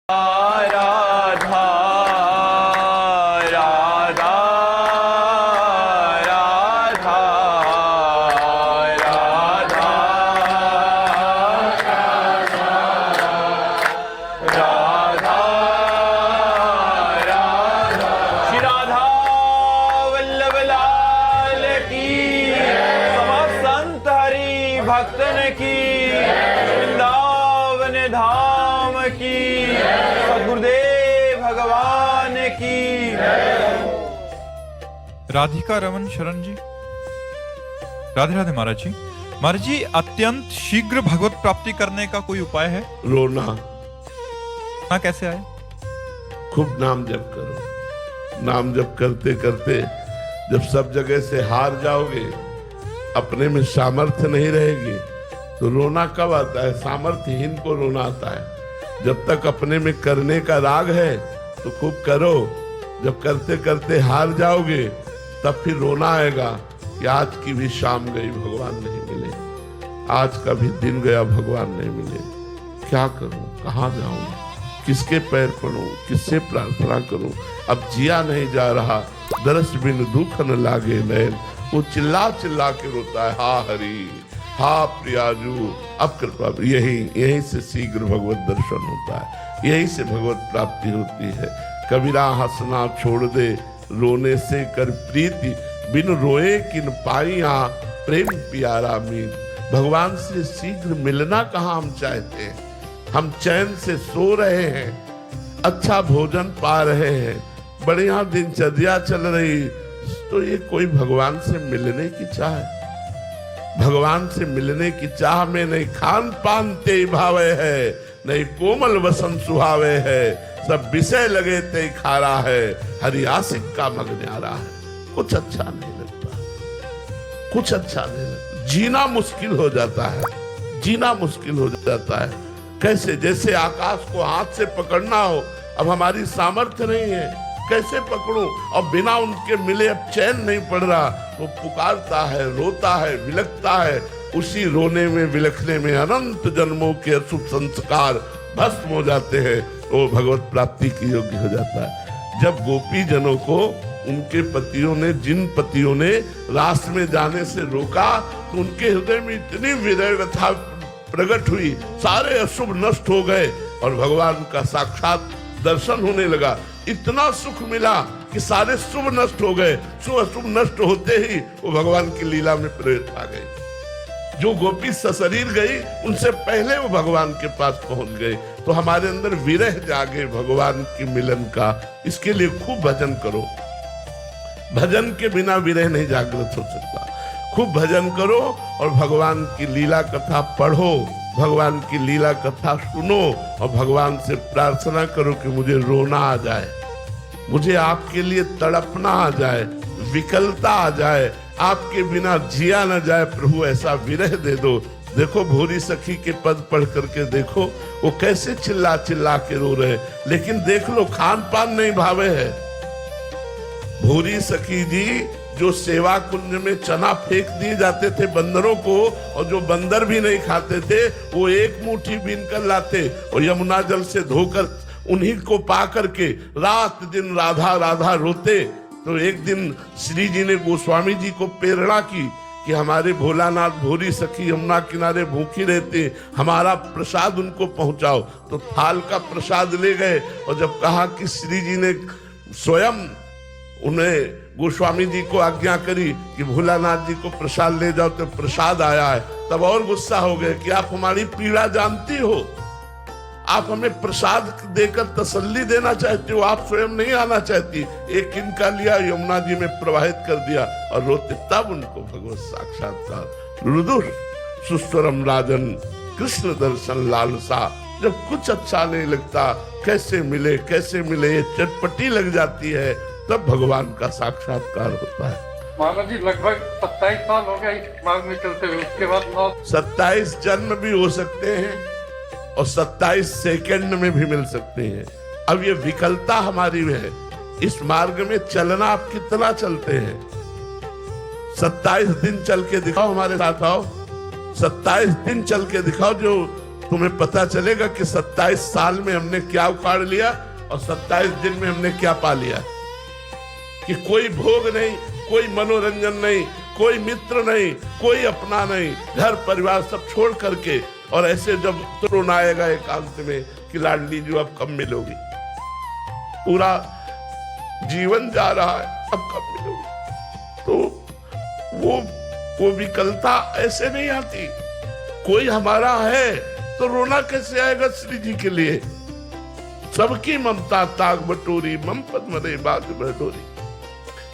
राधा राधा राधा राधा राधा राधा श्री राधा वल्लभ लाल की समस्त संत हरि भक्तन की वृंदावन धाम की गुरुदेव भगवान की। राधिका रमन शरण जी, राधे राधे महाराज जी। महाराज जी, अत्यंत शीघ्र भगवत प्राप्ति करने का कोई उपाय है? रोना। ना कैसे आए? खूब नाम जप करो। नाम जप करते करते जब सब जगह से हार जाओगे, अपने में सामर्थ्य नहीं रहेगी, तो रोना कब आता है? सामर्थ्यहीन को रोना आता है। जब तक अपने में करने का राग है तो खूब करो। जब करते करते हार जाओगे तब फिर रोना आएगा कि आज की भी शाम गई, भगवान नहीं मिले, आज का भी दिन गया, भगवान नहीं मिले। क्या करूं, कहाँ जाऊं, किसके पैर पड़ूं, किससे प्रार्थना करूं? अब जिया नहीं जा रहा, दरस बिन दुख न लागे नैन। वो चिल्ला चिल्ला के रोता है, हा हरि हा प्रियाजू, अब कृपा। यही से शीघ्र भगवत दर्शन होता है, यही से भगवत प्राप्ति होती है। कबीरा हंसना छोड़ दे, रोने से कर प्रीति, बिन रोए किन पाइया, प्रेम प्यारा मीत। भगवान से शीघ्र मिलना कहाँ हम चाहते हैं? हम चैन से सो रहे हैं, अच्छा भोजन पा रहे हैं, बढ़िया दिनचर्या चल रही, तो ये कोई भगवान से मिलने की चाह है? भगवान से मिलने की चाह में नहीं खान पान ते भावे है, नहीं कोमल वसन सुहावे है, सब विषय लगे ते खारा है, हरि आशिक का मग न्यारा है। कुछ अच्छा नहीं लगता, कुछ अच्छा नहीं लगता। जीना मुश्किल हो जाता है, जीना मुश्किल हो जाता है। कैसे? जैसे आकाश को हाथ से पकड़ना हो, अब हमारी सामर्थ्य नहीं है, कैसे पकड़ूं? और बिना उनके मिले अब चैन नहीं पड़ रहा। वो पुकारता है, रोता है, विलखता है। उसी रोने में विलखने में अनंत जन्मों के अशुभ संस्कार भस्म हो जाते हैं। वो भगवत प्राप्ति की योग्य हो जाता है। जब गोपी जनों को उनके पतियों ने, जिन पतियों ने रास में जाने से रोका, तो उनके हृदय में इतनी विरह व्यथा प्रकट हुई, सारे अशुभ नष्ट हो गए और भगवान का साक्षात दर्शन होने लगा। इतना सुख मिला कि सारे शुभ नष्ट हो गए। शुभ नष्ट होते ही वो भगवान की लीला में प्रवेश आ गई। जो गोपी सशरीर गई, उनसे पहले वो भगवान के पास पहुंच गए। तो हमारे अंदर विरह जागे भगवान की मिलन का। इसके लिए खूब भजन करो। भजन के बिना विरह नहीं जागृत हो सकता। खूब भजन करो और भगवान की लीला कथा पढ़ो, भगवान की लीला कथा सुनो और भगवान से प्रार्थना करो कि मुझे रोना आ जाए, मुझे आपके लिए तड़पना आ जाए, विकलता आ जाए, आपके बिना जिया न जाए। प्रभु ऐसा विरह दे दो। देखो भोरी सखी के पद पढ़ करके देखो, वो कैसे चिल्ला चिल्ला के रो रहे, लेकिन देख लो खान पान नहीं भावे है। भोरी सखी जी जो सेवा कुंज में चना फेंक दिए जाते थे बंदरों को, और जो बंदर भी नहीं खाते थे, वो एक मुट्ठी बीन कर लाते और यमुना जल से धोकर उन्हीं को पा करके रात दिन राधा राधा रोते। तो एक दिन श्री जी ने गोस्वामी जी को प्रेरणा की कि हमारे भोलानाथ भोरी सखी यमुना किनारे भूखी रहते, हमारा प्रसाद उनको पहुंचाओ। तो थाल का प्रसाद ले गए और जब कहा कि श्री जी ने स्वयं उन्हें गोस्वामी जी को आज्ञा करी कि भोलानाथ जी को प्रसाद ले जाओ, तो प्रसाद आया है। तब और गुस्सा हो गए कि आप हमारी पीड़ा जानती हो, आप हमें प्रसाद देकर तसल्ली देना चाहती हो, आप स्वयं नहीं आना चाहती। एक इनका लिया, यमुना जी में प्रवाहित कर दिया और रोते। तब उनको भगवत साक्षात्कार। रुदुर सुस्वरम राजन कृष्ण दर्शन लालसा। जब कुछ अच्छा नहीं लगता, कैसे मिले कैसे मिले, ये चटपटी लग जाती है, तब भगवान का साक्षात्कार होता है। महाराज जी लगभग 27 साल हो गए इस मार्ग में चलते हुए, उसके बाद 27 जन्म भी हो सकते हैं और 27 सेकंड में भी मिल सकते हैं। अब ये विकलता हमारी है। इस मार्ग में चलना आप कितना चलते हैं? 27 दिन चल के दिखाओ, हमारे साथ आओ। 27 दिन चल के दिखाओ। जो तुम्हें पता चलेगा कि 27 साल में हमने क्या उखाड़ लिया और 27 दिन में हमने क्या पा लिया। कि कोई भोग नहीं, कोई मनोरंजन नहीं, कोई मित्र नहीं, कोई अपना नहीं, घर परिवार सब छोड़ करके, और ऐसे जब रोना आएगा एकांत में कि लाडली जी अब कब मिलोगी, पूरा जीवन जा रहा है, अब कब मिलोगी। तो वो विकलता ऐसे नहीं आती। कोई हमारा है तो रोना कैसे आएगा श्री जी के लिए। सबकी ममता ताग बटोरी, मम पद्म रे बाज बटोरी।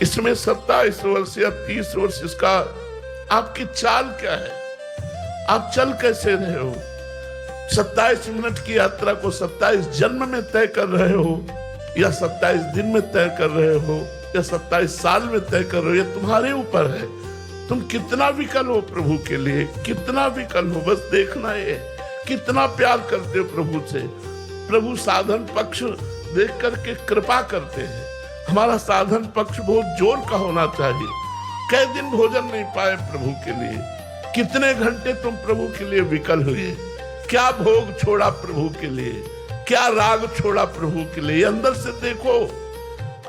इसमें 27 वर्ष या 30 वर्ष इसका आपकी चाल क्या है, आप चल कैसे रहे हो। 27 मिनट की यात्रा को 27 जन्म में तय कर रहे हो, या 27 दिन में तय कर रहे हो, या 27 साल में तय कर रहे हो, ये तुम्हारे ऊपर है। तुम कितना विकल हो प्रभु के लिए, कितना विकल हो, बस देखना है। कितना प्यार करते हो प्रभु से। प्रभु साधन पक्ष देख करके कृपा करते हैं। हमारा साधन पक्ष बहुत जोर का होना चाहिए। कई दिन भोजन नहीं पाए प्रभु के लिए, कितने घंटे तुम प्रभु के लिए विकल हुए, क्या भोग छोड़ा प्रभु के लिए, क्या राग छोड़ा प्रभु के लिए। अंदर से देखो,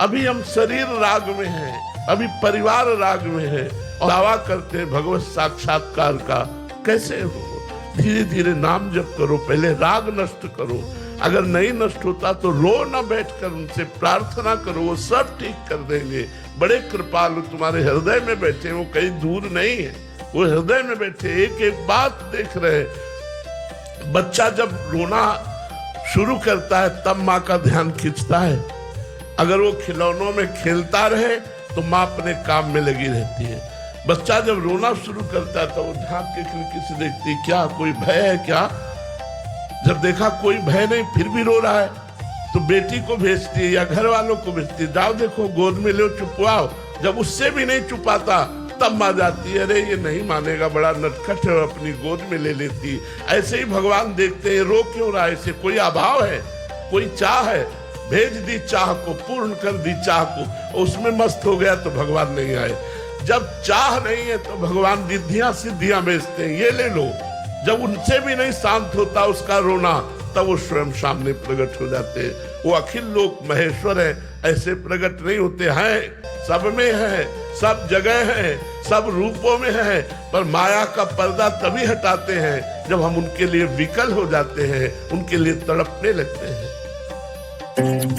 अभी हम शरीर राग में हैं, अभी परिवार राग में है, और दावा करते हैं भगवत साक्षात्कार का। कैसे हो? धीरे धीरे नाम जप करो, पहले राग नष्ट करो। अगर नहीं नष्ट होता तो रो ना बैठकर उनसे प्रार्थना करो, वो सब ठीक कर देंगे। बड़े कृपालु तुम्हारे हृदय में बैठे, वो कहीं दूर नहीं है, वो हृदय में बैठे, एक एक बात देख रहे। बच्चा जब रोना शुरू करता है तब माँ का ध्यान खींचता है। अगर वो खिलौनों में खेलता रहे तो माँ अपने काम में लगी रहती है। बच्चा जब रोना शुरू करता है तो वो झांक के खिड़की से देखती है, क्या कोई भय है क्या। जब देखा कोई भय नहीं फिर भी रो रहा है तो बेटी को भेजती है या घर वालों को भेजती है, जाओ देखो गोद में लो चुपवाओ। जब उससे भी नहीं चुपाता तब माँ जाती है, अरे ये नहीं मानेगा, बड़ा नटखट है, अपनी गोद में ले लेती। ऐसे ही भगवान देखते हैं, रो क्यों रहा है, इसे कोई अभाव है, कोई चाह है। भेज दी चाह को, पूर्ण कर दी चाह को, उसमें मस्त हो गया तो भगवान नहीं आए। जब चाह नहीं है तो भगवान रिद्धियां सिद्धियां बेचते हैं, ये ले लो। जब उनसे भी नहीं शांत होता उसका रोना, तब वो स्वयं सामने प्रकट हो जाते हैं। वो अखिल लोक महेश्वर है, ऐसे प्रकट नहीं होते हैं, सब में है, सब जगह है, सब रूपों में है, पर माया का पर्दा तभी हटाते हैं जब हम उनके लिए विकल हो जाते हैं, उनके लिए तड़पने लगते हैं।